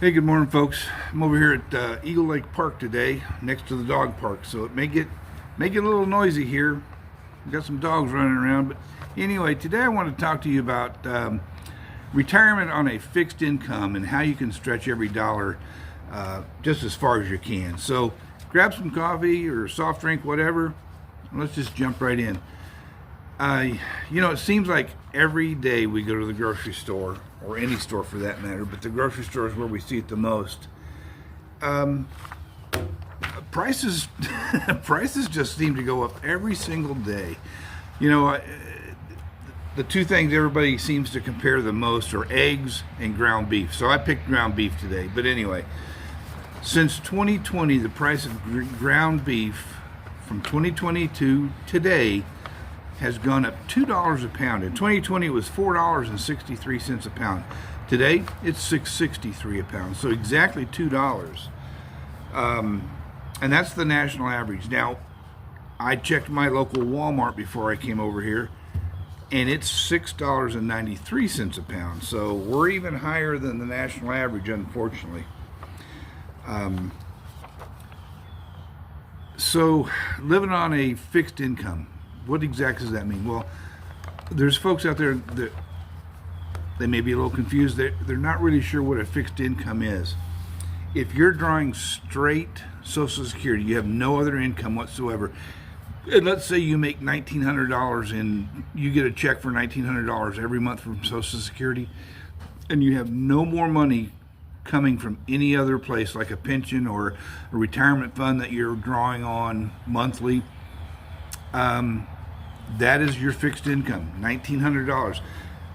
Hey, good morning, folks. I'm over here at Eagle Lake Park today, next to the dog park. So it may get a little noisy here. We've got some dogs running around, but anyway, today I want to talk to you about retirement on a fixed income and how you can stretch every dollar just as far as you can. So grab some coffee or soft drink, whatever. Let's just jump right in. It seems like every day we go to the grocery store, or any store for that matter, but the grocery store is where we see it the most. Prices prices just seem to go up every single day. The two things everybody seems to compare the most are eggs and ground beef. So I picked ground beef today. But anyway, since 2020, the price of ground beef from 2020 to today has gone up $2 a pound. In 2020, it was $4.63 a pound. Today, it's $6.63 a pound. So exactly $2. And that's the national average. Now, I checked my local Walmart before I came over here, and it's $6.93 a pound. So we're even higher than the national average, unfortunately. So living on a fixed income, what exactly does that mean? Well, there's folks out there that they may be a little confused. They're not really sure what a fixed income is. If you're drawing straight Social Security, you have no other income whatsoever, and let's say you make $1,900 and you get a check for $1,900 every month from Social Security, and you have no more money coming from any other place like a pension or a retirement fund that you're drawing on monthly, that is your fixed income, $1,900,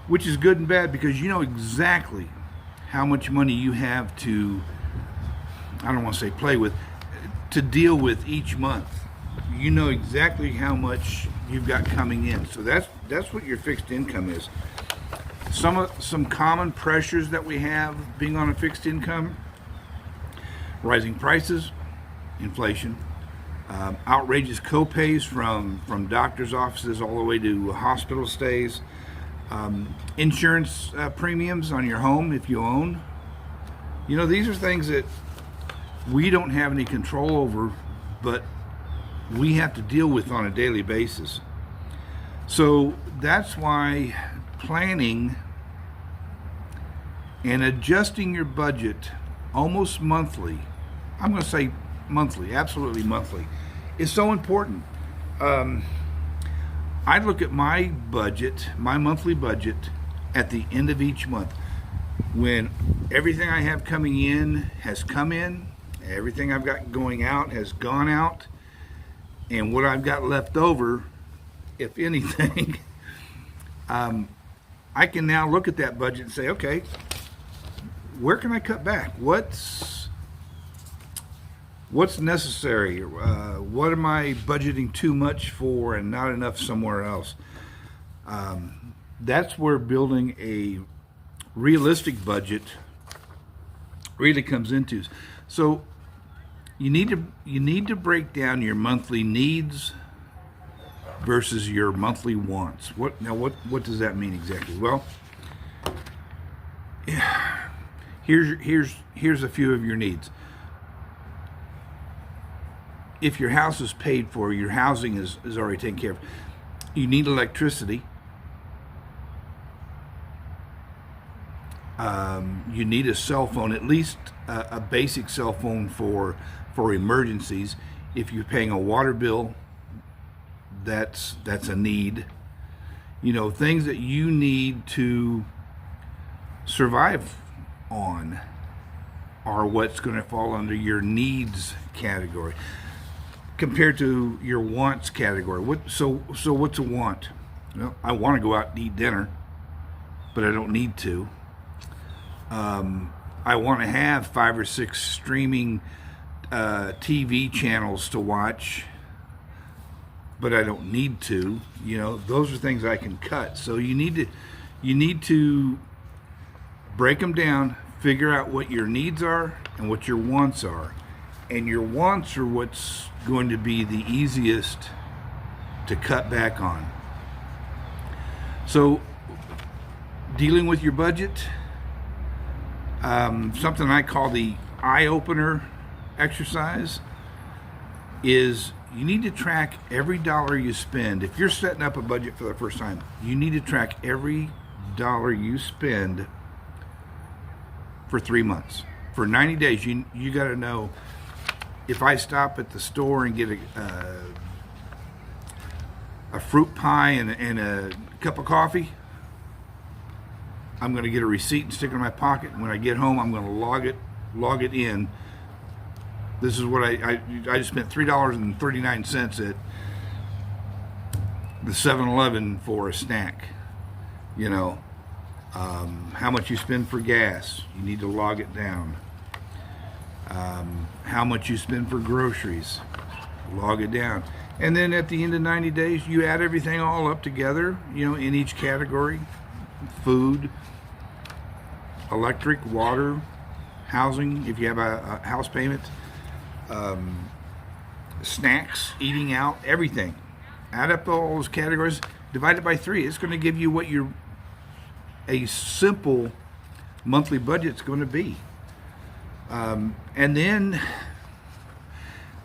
which is good and bad because you know exactly how much money you have to, I don't want to say play with, to deal with each month. You know exactly how much you've got coming in. So that's what your fixed income is. Some common pressures that we have being on a fixed income: rising prices, inflation, outrageous copays from doctors' offices all the way to hospital stays, insurance premiums on your home if you own. These are things that we don't have any control over, but we have to deal with on a daily basis. So that's why planning and adjusting your budget almost monthly, I'm going to say monthly, absolutely monthly, is so important. I look at my budget, my monthly budget, at the end of each month, when everything I have coming in has come in, everything I've got going out has gone out, and what I've got left over, if anything, I can now look at that budget and say, okay, where can I cut back? What's necessary? What am I budgeting too much for and not enough somewhere else? That's where building a realistic budget really comes into. So you need to break down your monthly needs versus your monthly wants. What does that mean exactly? Well, here's a few of your needs. If your house is paid for, your housing is already taken care of. You need electricity. You need a cell phone, at least a basic cell phone for emergencies. If you're paying a water bill, that's a need. Things that you need to survive on are what's going to fall under your needs category compared to your wants category. So what's a want? Well, I want to go out and eat dinner, but I don't need to. I want to have 5 or 6 streaming TV channels to watch, but I don't need to. Those are things I can cut. So you need to break them down, figure out what your needs are and what your wants are. And your wants are what's going to be the easiest to cut back on. So dealing with your budget, Something I call the eye opener exercise is you need to track every dollar you spend. If you're setting up a budget for the first time, you need to track every dollar you spend for 3 months. For 90 days, you got to know, if I stop at the store and get a fruit pie and a cup of coffee, I'm going to get a receipt and stick it in my pocket. When I get home, I'm going to log it in. This is what I just spent $3.39 at the 7-Eleven for a snack. You know, how much you spend for gas, you need to log it down. How much you spend for groceries, log it down. And then at the end of 90 days, you add everything all up together, you know, in each category: food, electric, water, housing, if you have a house payment, snacks, eating out, everything. Add up all those categories, divide it by 3. It's going to give you what a simple monthly budget's going to be. And then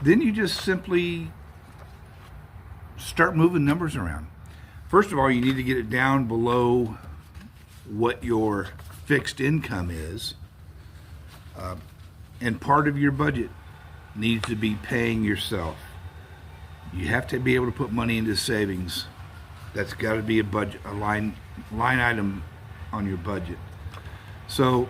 you just simply start moving numbers around. First of all, you need to get it down below what your fixed income is. And part of your budget needs to be paying yourself. You have to be able to put money into savings. That's got to be a budget, a line item on your budget. So,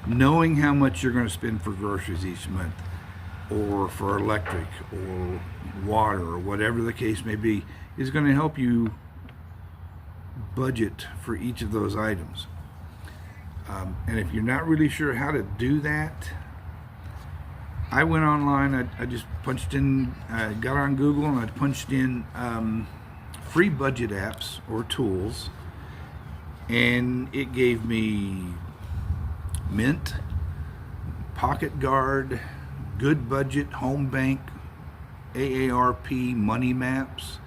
knowing how much you're going to spend for groceries each month, or for electric, or water, or whatever the case may be, is going to help you budget for each of those items. And if you're not really sure how to do that, I went online, I just punched in, got on Google and I punched in free budget apps or tools, and it gave me Mint, Pocket Guard, Good Budget, Home Bank, AARP, Money Maps.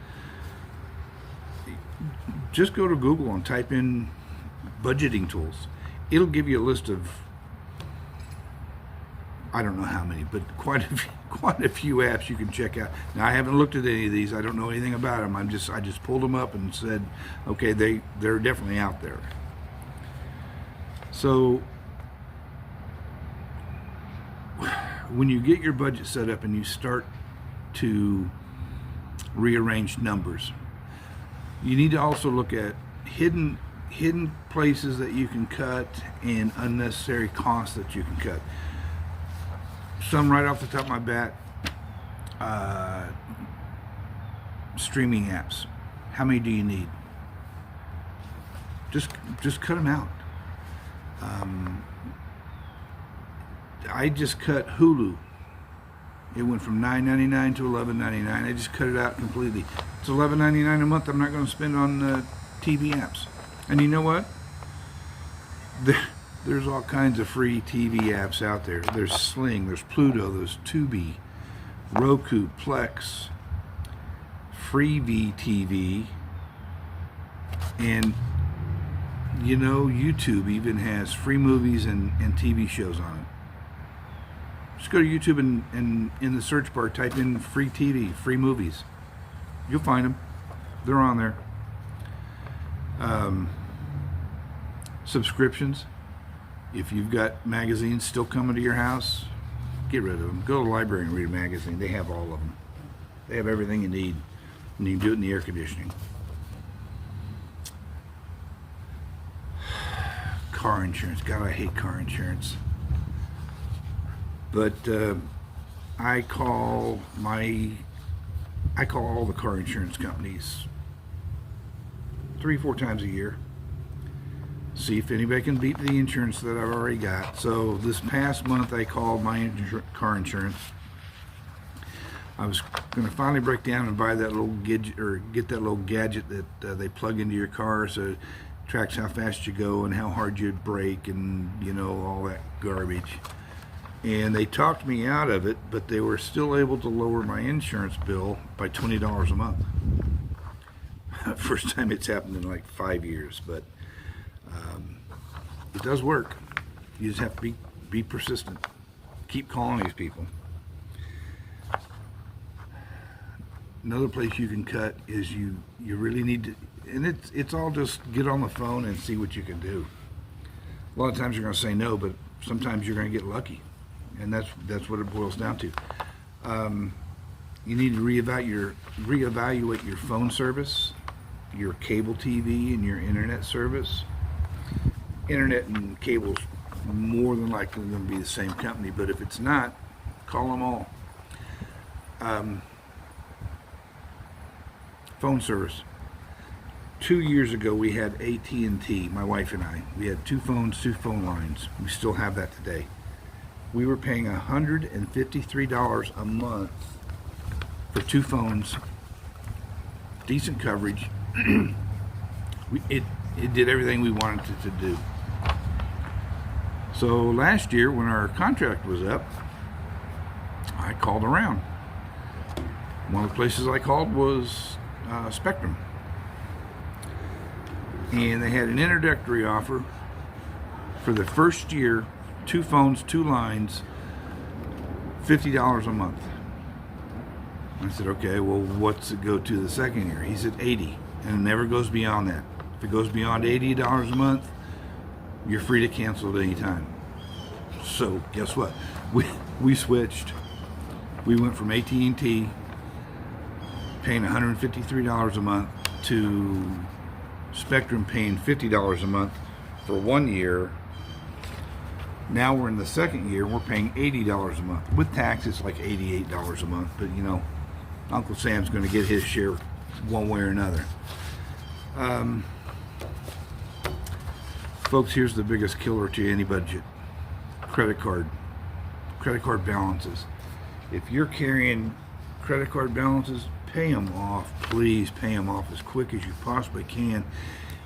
Just go to Google and type in budgeting tools. It'll give you a list of, I don't know how many, but quite a few apps you can check out. Now, I haven't looked at any of these. I don't know anything about them. I just pulled them up and said, okay, they're definitely out there. So when you get your budget set up and you start to rearrange numbers, you need to also look at hidden places that you can cut and unnecessary costs that you can cut. Some right off the top of my bat, streaming apps. How many do you need? Just cut them out. I just cut Hulu. It went from $9.99 to $11.99. I just cut it out completely. It's $11.99 a month I'm not going to spend on TV apps. And you know what? There's all kinds of free TV apps out there. There's Sling, there's Pluto, there's Tubi, Roku, Plex, Freevee TV, and you know, YouTube even has free movies and TV shows on it. Just go to YouTube and in the search bar type in free TV, free movies. You'll find them. They're on there. Subscriptions. If you've got magazines still coming to your house, get rid of them. Go to the library and read a magazine. They have all of them. They have everything you need, and you can do it in the air conditioning. Car insurance. God, I hate car insurance. But I call all the car insurance companies 3-4 times a year. See if anybody can beat the insurance that I've already got. So this past month I called my car insurance. I was going to finally break down and buy that little gadget, or get that little gadget that they plug into your car, so it tracks how fast you go and how hard you brake and, you know, all that garbage. And they talked me out of it, but they were still able to lower my insurance bill by $20 a month. First time it's happened in like 5 years, but It does work. You just have to be persistent. Keep calling these people. Another place you can cut is you really need to, and it's all just get on the phone and see what you can do. A lot of times you're going to say no, but sometimes you're going to get lucky, and that's what it boils down to. You need to reevaluate your phone service, your cable TV, and your internet service. Internet and cable's more than likely going to be the same company, but if it's not, call them all. Phone service. 2 years ago, we had AT&T, my wife and I. We had 2 phones, 2 phone lines. We still have that today. We were paying $153 a month for 2 phones, decent coverage. It did everything we wanted it to do. So last year, when our contract was up, I called around. One of the places I called was Spectrum, and they had an introductory offer for the first year, 2 phones, 2 lines, $50 a month. I said, okay, well, what's it go to the second year? He said $80, and it never goes beyond that. If it goes beyond $80 a month, you're free to cancel at any time. So guess what? We switched. We went from AT&T paying $153 a month to Spectrum paying $50 a month for 1 year. Now we're in the second year, we're paying $80 a month. With tax, it's like $88 a month, but you know, Uncle Sam's going to get his share one way or another. Folks, here's the biggest killer to any budget. Credit card balances. If you're carrying credit card balances, pay them off. Please pay them off as quick as you possibly can,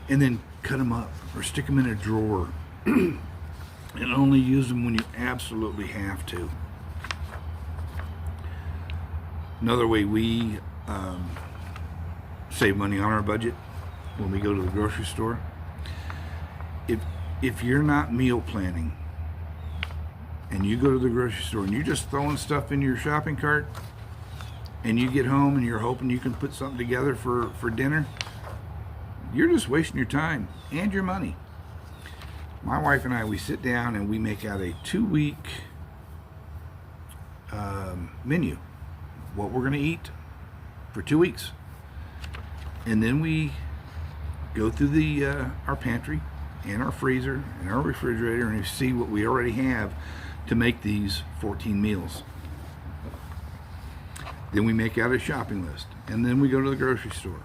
and then cut them up or stick them in a drawer and only use them when you absolutely have to. Another way we save money on our budget when we go to the grocery store, if you're not meal planning and you go to the grocery store and you're just throwing stuff in your shopping cart and you get home and you're hoping you can put something together for dinner, you're just wasting your time and your money. My wife and I, we sit down and we make out a 2-week menu, what we're going to eat for 2 weeks. And then we go through our pantry and our freezer and our refrigerator and we see what we already have to make these 14 meals. Then we make out a shopping list, and then we go to the grocery store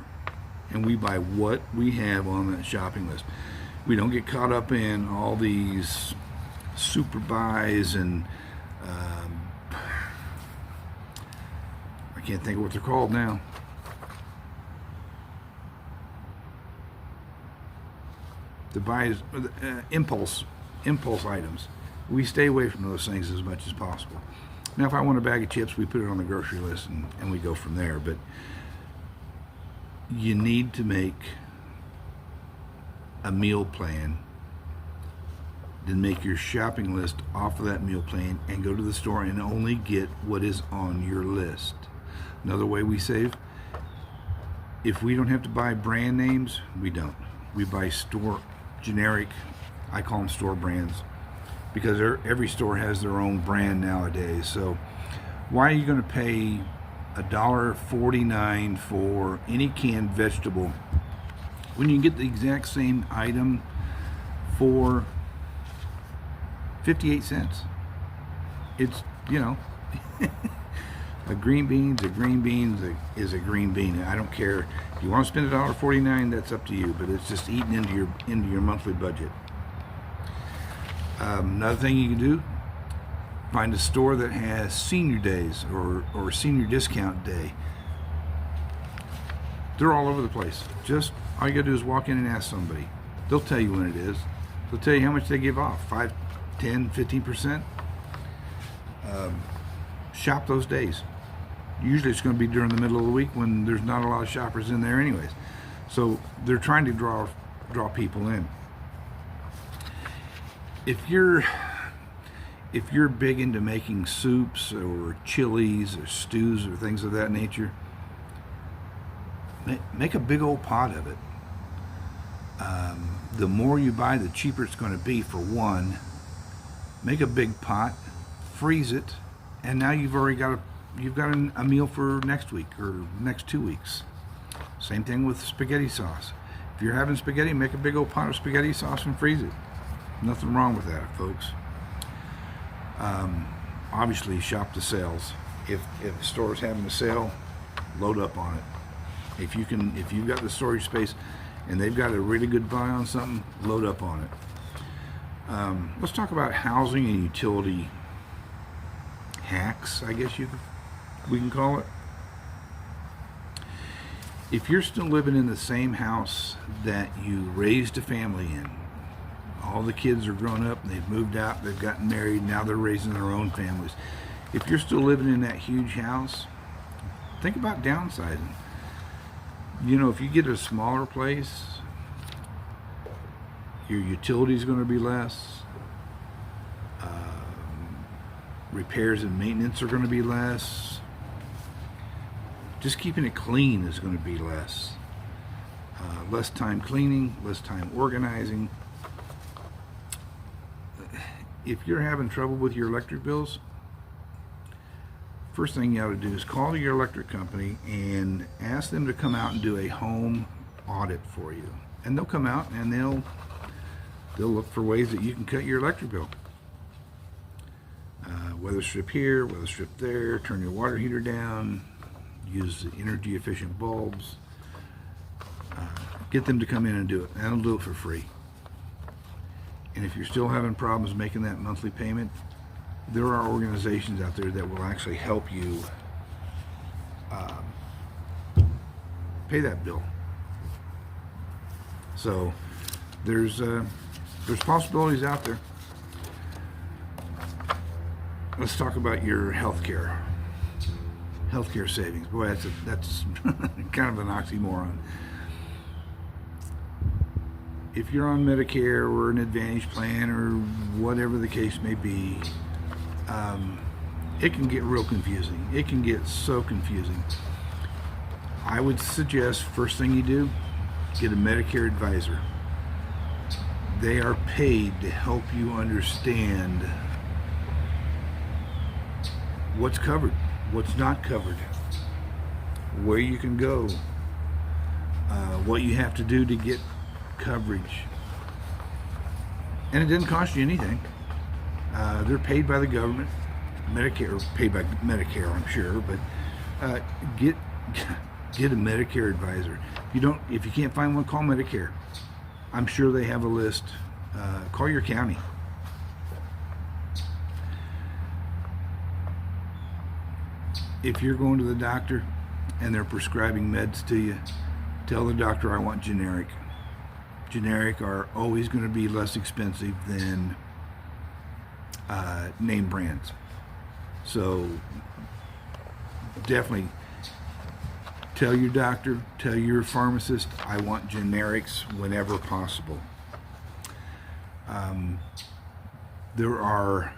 and we buy what we have on that shopping list. We don't get caught up in all these super buys and I can't think of what they're called now. The buys, impulse items. We stay away from those things as much as possible. Now, if I want a bag of chips, we put it on the grocery list and we go from there. But you need to make a meal plan, then make your shopping list off of that meal plan and go to the store and only get what is on your list. Another way we save, if we don't have to buy brand names, we don't. We buy store generic, I call them store brands, because every store has their own brand nowadays. So why are you going to pay $1.49 for any canned vegetable when you can get the exact same item for 58 cents? It's, you know, a green bean is a green bean. I don't care. If you want to spend $1.49, that's up to you, but it's just eating into your monthly budget. Another thing you can do, find a store that has senior days or senior discount day. They're all over the place. Just all you gotta do is walk in and ask somebody. They'll tell you when it is. They'll tell you how much they give off, 5, 10, 15%. Shop those days. Usually it's going to be during the middle of the week when there's not a lot of shoppers in there anyways. So they're trying to draw people in. if you're big into making soups or chilies or stews or things of that nature, make a big old pot of it. The more you buy, the cheaper it's going to be, for one. Make a big pot, freeze it, and now you've already got a meal for next week or next 2 weeks. Same thing with spaghetti sauce. If you're having spaghetti, make a big old pot of spaghetti sauce and freeze it. Nothing wrong with that, folks. Obviously, shop the sales. If a store's having a sale, load up on it. If you've got the storage space and they've got a really good buy on something, load up on it. Let's talk about housing and utility hacks, I guess we can call it. If you're still living in the same house that you raised a family in, all the kids are grown up and they've moved out, they've gotten married, now they're raising their own families. If you're still living in that huge house, think about downsizing. You know, if you get a smaller place, your utilities are going to be less. Repairs and maintenance are going to be less. Just keeping it clean is going to be less. Less time cleaning, less time organizing. If you're having trouble with your electric bills, first thing you ought to do is call your electric company and ask them to come out and do a home audit for you. And they'll come out and they'll look for ways that you can cut your electric bill. Weather strip here, weather strip there, turn your water heater down, use the energy efficient bulbs. Get them to come in and do it. And they'll do it for free. And if you're still having problems making that monthly payment, there are organizations out there that will actually help you pay that bill. So there's possibilities out there. Let's talk about your healthcare savings. Boy, that's kind of an oxymoron. If you're on Medicare or an Advantage plan or whatever the case may be, it can get real confusing. It can get so confusing. I would suggest first thing you do, get a Medicare advisor. They are paid to help you understand what's covered, what's not covered, where you can go, what you have to do to get coverage. And it doesn't cost you anything. They're paid by the government, Medicare, paid by Medicare, I'm sure, but get a Medicare advisor. If you can't find one, call Medicare. I'm sure they have a list. Call your county. If you're going to the doctor and they're prescribing meds to you, tell the doctor I want generic. Generic are always going to be less expensive than name brands. So definitely tell your doctor, tell your pharmacist, I want generics whenever possible. There are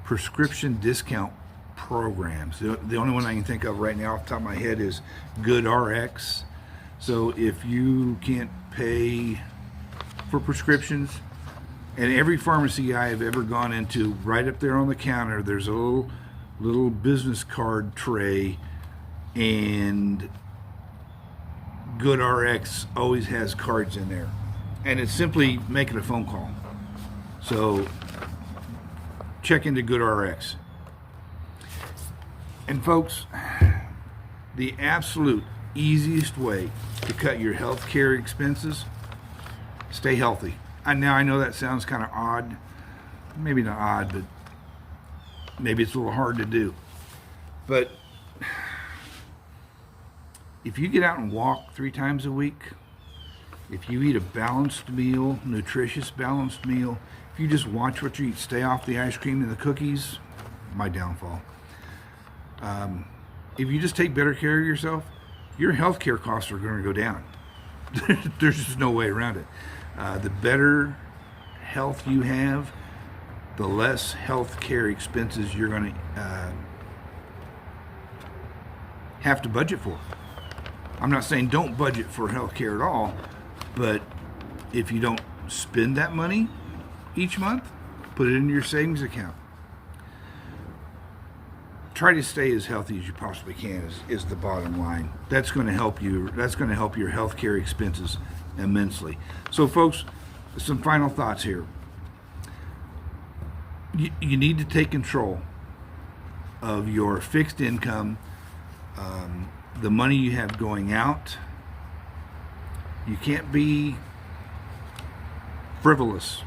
prescription discount programs. The only one I can think of right now off the top of my head is GoodRx. So if you can't pay for prescriptions, and every pharmacy I have ever gone into, right up there on the counter, there's a little business card tray, and GoodRx always has cards in there. And it's simply making a phone call. So check into GoodRx. And folks, the absolute easiest way to cut your health care expenses, stay healthy. And now I know that sounds kind of odd. Maybe not odd, but maybe it's a little hard to do. But if you get out and walk 3 times a week, if you eat a balanced meal, nutritious balanced meal, if you just watch what you eat, stay off the ice cream and the cookies, my downfall. If you just take better care of yourself, your health care costs are going to go down. There's just no way around it. The better health you have, the less health care expenses you're going to have to budget for. I'm not saying don't budget for health care at all, but if you don't spend that money each month, put it in your savings account. Try to stay as healthy as you possibly can is the bottom line. That's going to help you. That's going to help your health care expenses immensely. So folks, some final thoughts here. You need to take control of your fixed income, the money you have going out. You can't be frivolous,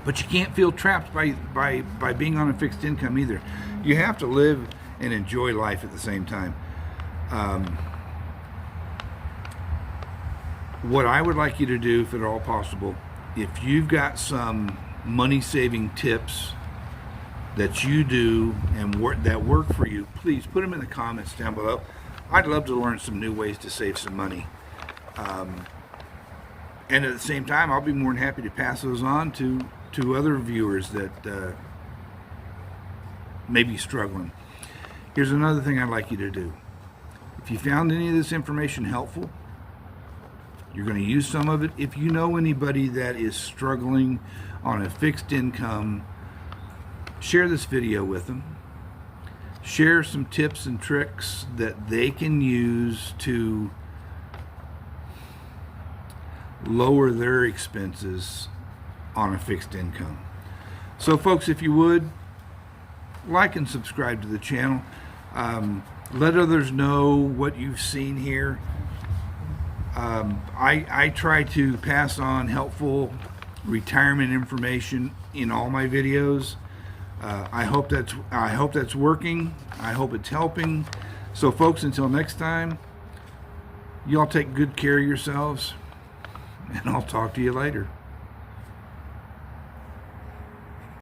but you can't feel trapped by being on a fixed income either. You have to live and enjoy life at the same time. What I would like you to do, if at all possible, if you've got some money saving tips that you do and that work for you, please put them in the comments down below. I'd love to learn some new ways to save some money. And at the same time, I'll be more than happy to pass those on to other viewers that may be struggling. Here's another thing I'd like you to do. If you found any of this information helpful, you're going to use some of it. If you know anybody that is struggling on a fixed income, share this video with them. Share some tips and tricks that they can use to lower their expenses on a fixed income. So folks, if you would, like and subscribe to the channel. Let others know what you've seen here. I try to pass on helpful retirement information in all my videos. I hope that's working. I hope it's helping. So folks, until next time, y'all take good care of yourselves, and I'll talk to you later.